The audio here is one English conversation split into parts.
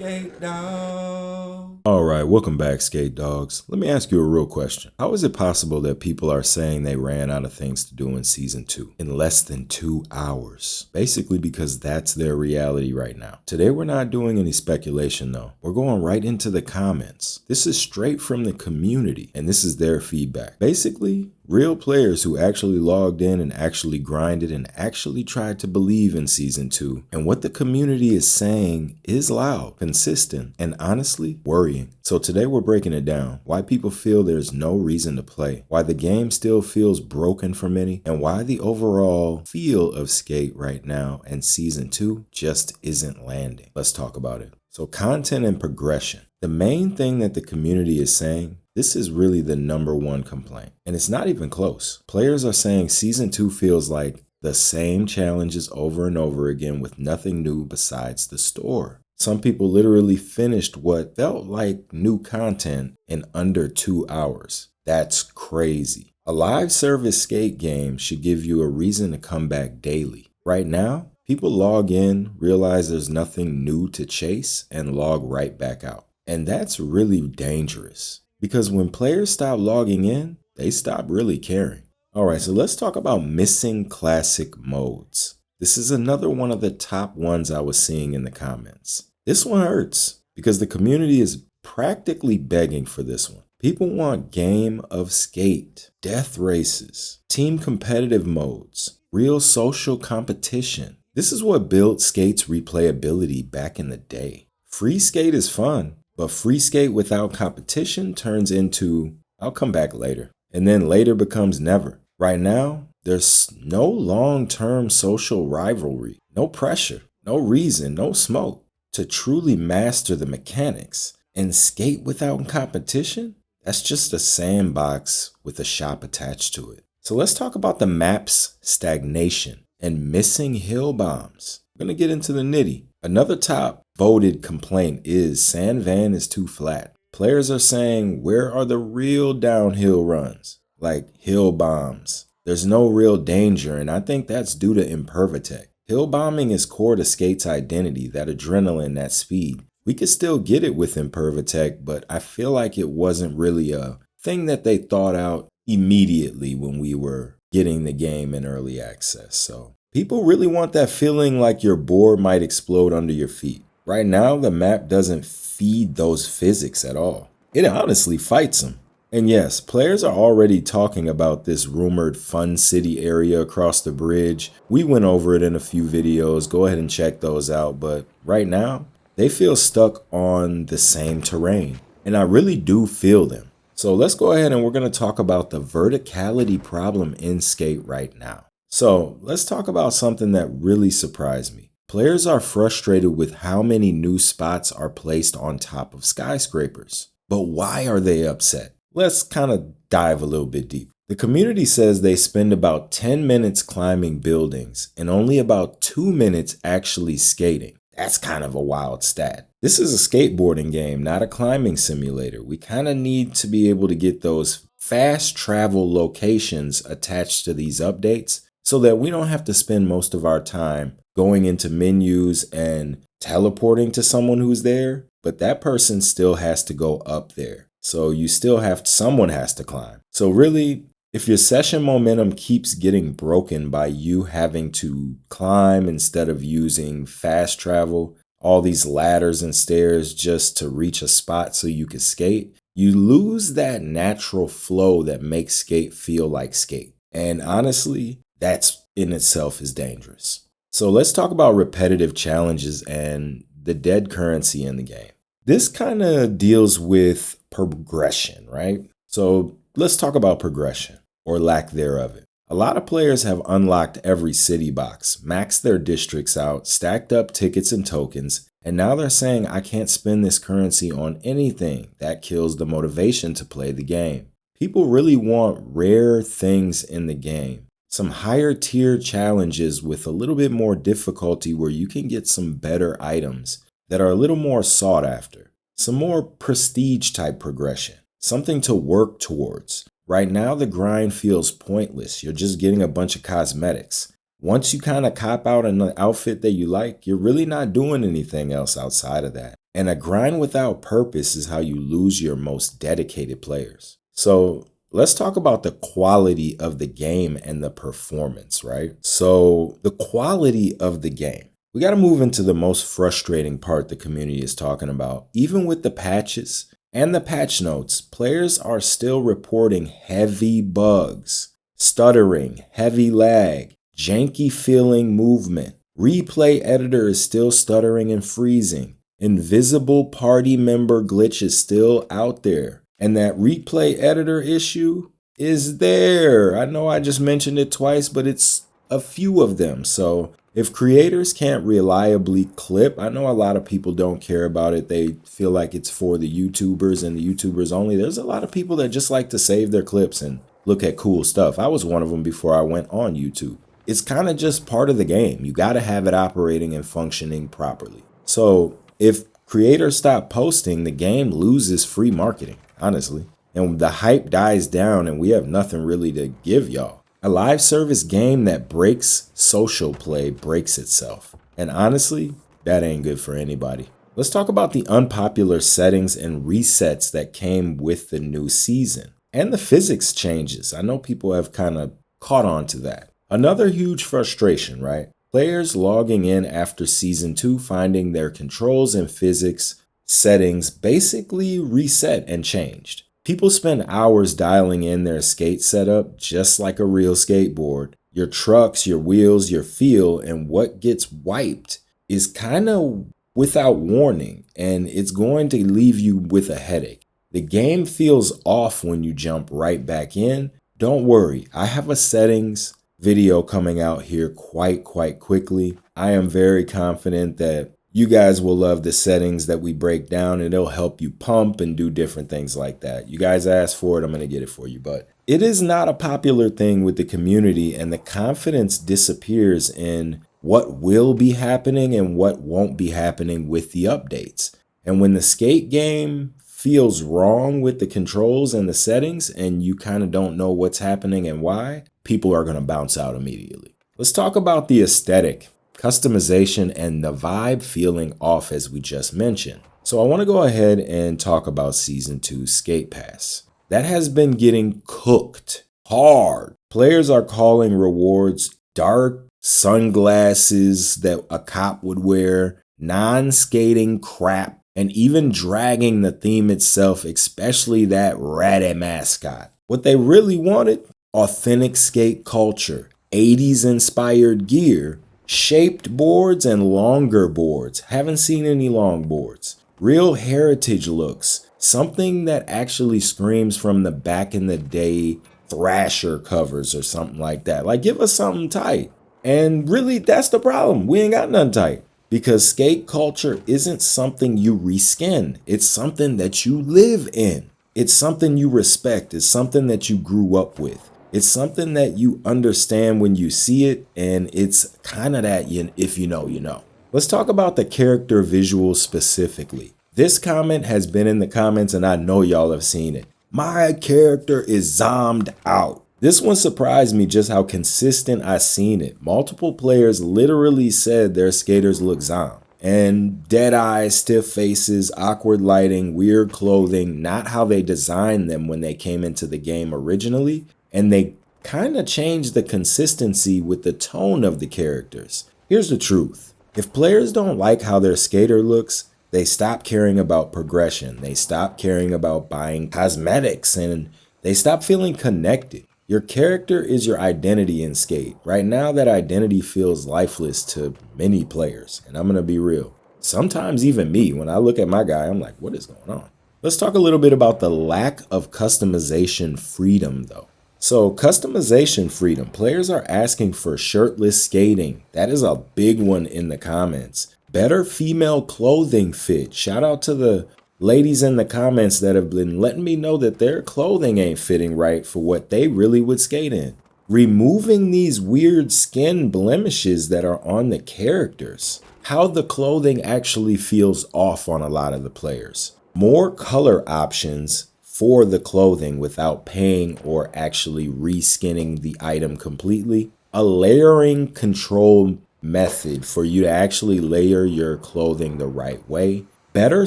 SkateDogg. Alright, welcome back, Skate Dogs. Let me ask you a real question. How is it possible that people are saying they ran out of things to do in Season 2 in less than 2 hours? Basically because that's their reality right now. Today we're not doing any speculation though. We're going right into the comments. This is straight from the community, and this is their feedback. Basically, real players who actually logged in and actually grinded and actually tried to believe in Season 2. And what the community is saying is loud, consistent, and honestly worrying. So today we're breaking it down. Why people feel there's no reason to play. Why the game still feels broken for many. And why the overall feel of Skate right now and Season 2 just isn't landing. Let's talk about it. So content and progression. The main thing that the community is saying, this is really the #1 complaint. And it's not even close. Players are saying Season 2 feels like the same challenges over and over again with nothing new besides the store. Some people literally finished what felt like new content in under 2 hours. That's crazy. A live service skate game should give you a reason to come back daily. Right now, people log in, realize there's nothing new to chase, and log right back out. And that's really dangerous. Because when players stop logging in, they stop really caring. Alright, so let's talk about missing classic modes. This is another one of the top ones I was seeing in the comments. This one hurts because the community is practically begging for this one. People want game of skate, death races, team competitive modes, real social competition. This is what built Skate's replayability back in the day. Free skate is fun. But free skate without competition turns into, I'll come back later. And then later becomes never. Right now, there's no long-term social rivalry, no pressure, no reason, no smoke to truly master the mechanics. And skate without competition? That's just a sandbox with a shop attached to it. So let's talk about the map's stagnation and missing Hillbombs. I'm gonna get into the nitty. Another top voted complaint is Sand Van is too flat. Players are saying, where are the real downhill runs? Like hill bombs. There's no real danger, and I think that's due to impervatech. Hill bombing is core to Skate's identity, that adrenaline, that speed. We could still get it with impervatech, but I feel like it wasn't really a thing that they thought out immediately when we were getting the game in early access. So people really want that feeling like your board might explode under your feet. Right now, the map doesn't feed those physics at all. It honestly fights them. And yes, players are already talking about this rumored Fun City area across the bridge. We went over it in a few videos. Go ahead and check those out. But right now, they feel stuck on the same terrain. And I really do feel them. So let's go ahead and we're going to talk about the verticality problem in Skate right now. So let's talk about something that really surprised me. Players are frustrated with how many new spots are placed on top of skyscrapers. But why are they upset? Let's kind of dive a little bit deep. The community says they spend about 10 minutes climbing buildings and only about 2 minutes actually skating. That's kind of a wild stat. This is a skateboarding game, not a climbing simulator. We kind of need to be able to get those fast travel locations attached to these updates so that we don't have to spend most of our time going into menus and teleporting to someone who's there, but that person still has to go up there. So you still have, someone has to climb. So really, if your session momentum keeps getting broken by you having to climb instead of using fast travel, all these ladders and stairs just to reach a spot so you can skate, you lose that natural flow that makes skate feel like skate. And honestly, that's in itself is dangerous. So let's talk about repetitive challenges and the dead currency in the game. This kind of deals with progression, right? So let's talk about progression or lack thereof. A lot of players have unlocked every city box, maxed their districts out, stacked up tickets and tokens, and now they're saying I can't spend this currency on anything. That kills the motivation to play the game. People really want rare things in the game. Some higher tier challenges with a little bit more difficulty where you can get some better items that are a little more sought after. Some more prestige type progression. Something to work towards. Right now the grind feels pointless. You're just getting a bunch of cosmetics. Once you kind of cop out an outfit that you like, you're really not doing anything else outside of that. And a grind without purpose is how you lose your most dedicated players. So let's talk about the quality of the game and the performance, right? So the quality of the game. We got to move into the most frustrating part the community is talking about. Even with the patches and the patch notes, players are still reporting heavy bugs, stuttering, heavy lag, janky feeling movement. Replay editor is still stuttering and freezing. Invisible party member glitch is still out there. And that replay editor issue is there. I know I just mentioned it twice, but it's a few of them. So if creators can't reliably clip, I know a lot of people don't care about it. They feel like it's for the YouTubers and the YouTubers only. There's a lot of people that just like to save their clips and look at cool stuff. I was one of them before I went on YouTube. It's kind of just part of the game. You got to have it operating and functioning properly. So if creators stop posting, the game loses free marketing, honestly. And the hype dies down and we have nothing really to give y'all. A live service game that breaks social play breaks itself. And honestly, that ain't good for anybody. Let's talk about the unpopular settings and resets that came with the new season. And the physics changes. I know people have kind of caught on to that. Another huge frustration, right? Players logging in after Season 2 finding their controls and physics settings basically reset and changed. People spend hours dialing in their skate setup just like a real skateboard. Your trucks, your wheels, your feel, and what gets wiped is kind of without warning, and it's going to leave you with a headache. The game feels off when you jump right back in. Don't worry, I have a settings video coming out here quite quickly. I am very confident that you guys will love the settings that we break down, and it'll help you pump and do different things like that. You guys asked for it, I'm going to get it for you. But it is not a popular thing with the community, and the confidence disappears in what will be happening and what won't be happening with the updates. And when the skate game feels wrong with the controls and the settings, and you kind of don't know what's happening and why, people are going to bounce out immediately. Let's talk about the aesthetic, customization, and the vibe feeling off as we just mentioned. So I want to go ahead and talk about Season 2 Skate Pass. That has been getting cooked hard. Players are calling rewards dark sunglasses that a cop would wear, non-skating crap, and even dragging the theme itself, especially that ratty mascot. What they really wanted? Authentic skate culture, 80s inspired gear, shaped boards and longer boards. Haven't seen any long boards. Real heritage looks. Something that actually screams from the back in the day Thrasher covers or something like that. Like, give us something tight. And really, that's the problem. We ain't got nothing tight. Because skate culture isn't something you reskin. It's something that you live in. It's something you respect. It's something that you grew up with. It's something that you understand when you see it, and it's kind of that if you know, you know. Let's talk about the character visuals specifically. This comment has been in the comments, and I know y'all have seen it. My character is zommed out. This one surprised me just how consistent I seen it. Multiple players literally said their skaters look zommed. And dead eyes, stiff faces, awkward lighting, weird clothing, not how they designed them when they came into the game originally. And they kind of changed the consistency with the tone of the characters. Here's the truth. If players don't like how their skater looks, they stop caring about progression. They stop caring about buying cosmetics, and they stop feeling connected. Your character is your identity in skate. Right now, that identity feels lifeless to many players, and I'm going to be real. Sometimes even me, when I look at my guy, I'm like, what is going on? Let's talk a little bit about the lack of customization freedom, though. So customization freedom, players are asking for shirtless skating. That is a big one in the comments. Better female clothing fit. Shout out to the ladies in the comments that have been letting me know that their clothing ain't fitting right for what they really would skate in. Removing these weird skin blemishes that are on the characters. How the clothing actually feels off on a lot of the players. More color options for the clothing without paying or actually reskinning the item completely. a layering control method for you to actually layer your clothing the right way, better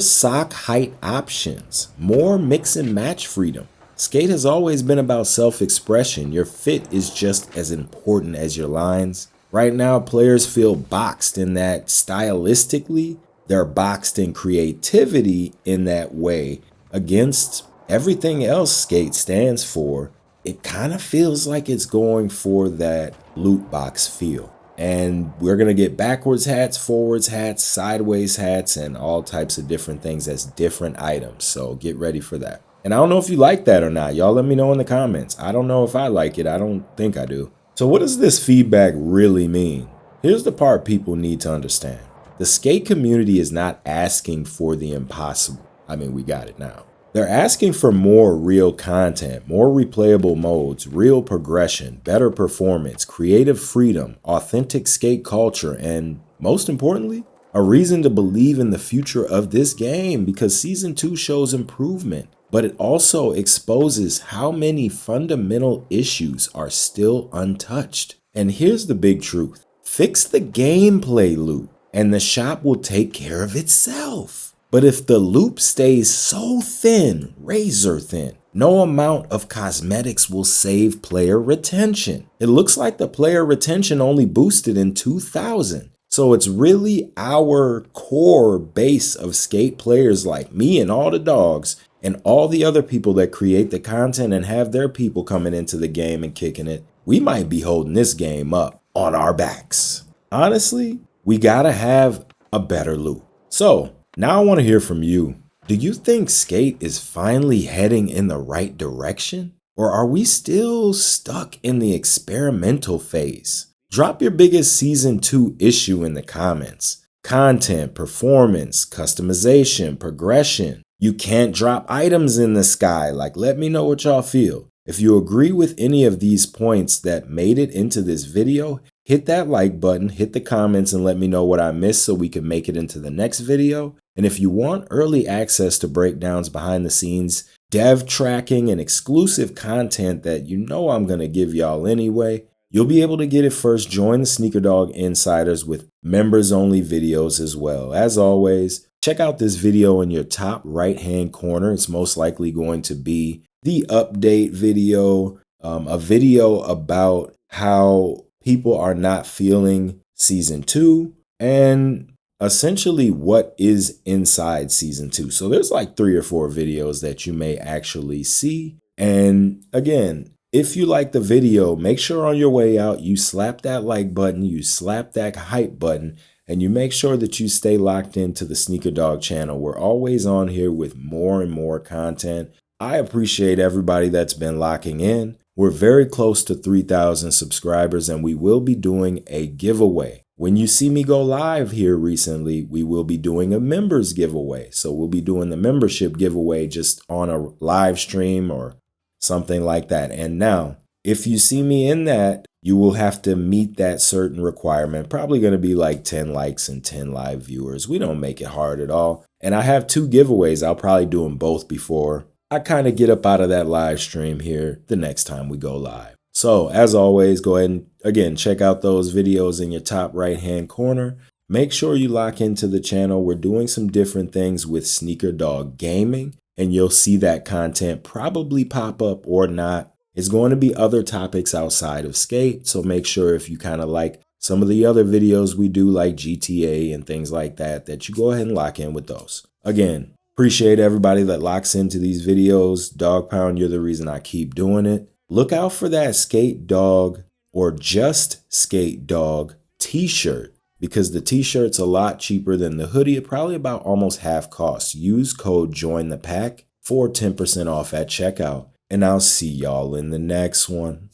sock height options, more mix and match freedom. Skate has always been about self-expression. Your fit is just as important as your lines. Right now, players feel boxed in that stylistically, they're boxed in creativity in that way against everything else Skate stands for. It kind of feels like it's going for that loot box feel. And we're going to get backwards hats, forwards hats, sideways hats, and all types of different things as different items. So get ready for that. And I don't know if you like that or not. Y'all let me know in the comments. I don't know if I like it. I don't think I do. So what does this feedback really mean? Here's the part people need to understand. The skate community is not asking for the impossible. I mean, we got it now. They're asking for more real content, more replayable modes, real progression, better performance, creative freedom, authentic skate culture, and most importantly, a reason to believe in the future of this game, because Season 2 shows improvement, but it also exposes how many fundamental issues are still untouched. And here's the big truth. Fix the gameplay loop, and the shop will take care of itself. But if the loop stays so thin, razor thin, no amount of cosmetics will save player retention. It looks like the player retention only boosted in 2000. So it's really our core base of skate players like me and all the dogs and all the other people that create the content and have their people coming into the game and kicking it. We might be holding this game up on our backs. Honestly, we gotta have a better loop. So now I want to hear from you. Do you think Skate is finally heading in the right direction? Or are we still stuck in the experimental phase? Drop your biggest Season 2 issue in the comments. Content, performance, customization, progression. You can't drop items in the sky. Like, let me know what y'all feel. If you agree with any of these points that made it into this video, hit that like button, hit the comments, and let me know what I missed so we can make it into the next video. And if you want early access to breakdowns, behind the scenes, dev tracking, and exclusive content that you know I'm going to give y'all anyway, you'll be able to get it first. Join the SneakerDogg Insiders with members only videos as well. As always, check out this video in your top right hand corner. It's most likely going to be the update video, a video about how people are not feeling Season 2, and essentially what is inside Season 2. So there's like 3 or 4 videos that you may actually see. And again, if you like the video, make sure on your way out you slap that like button, you slap that hype button, and you make sure that you stay locked into the SneakerDogg channel. We're always on here with more and more content. I appreciate everybody that's been locking in. We're very close to 3,000 subscribers, and we will be doing a giveaway. When you see me go live here recently, we will be doing a members giveaway. So we'll be doing the membership giveaway just on a live stream or something like that. And now, if you see me in that, you will have to meet that certain requirement. Probably going to be like 10 likes and 10 live viewers. We don't make it hard at all. And I have 2 giveaways. I'll probably do them both before I kind of get up out of that live stream here the next time we go live. So as always, go ahead and again, check out those videos in your top right hand corner. Make sure you lock into the channel. We're doing some different things with SneakerDogg Gaming, and you'll see that content probably pop up or not. It's going to be other topics outside of skate. So make sure if you kind of like some of the other videos we do like GTA and things like that, that you go ahead and lock in with those. Again, appreciate everybody that locks into these videos. DoggPound, you're the reason I keep doing it. Look out for that SkateDogg or just SkateDogg t-shirt, because the t-shirt's a lot cheaper than the hoodie, probably about almost half cost. Use code JOINTHEPACK for 10% off at checkout, and I'll see y'all in the next one.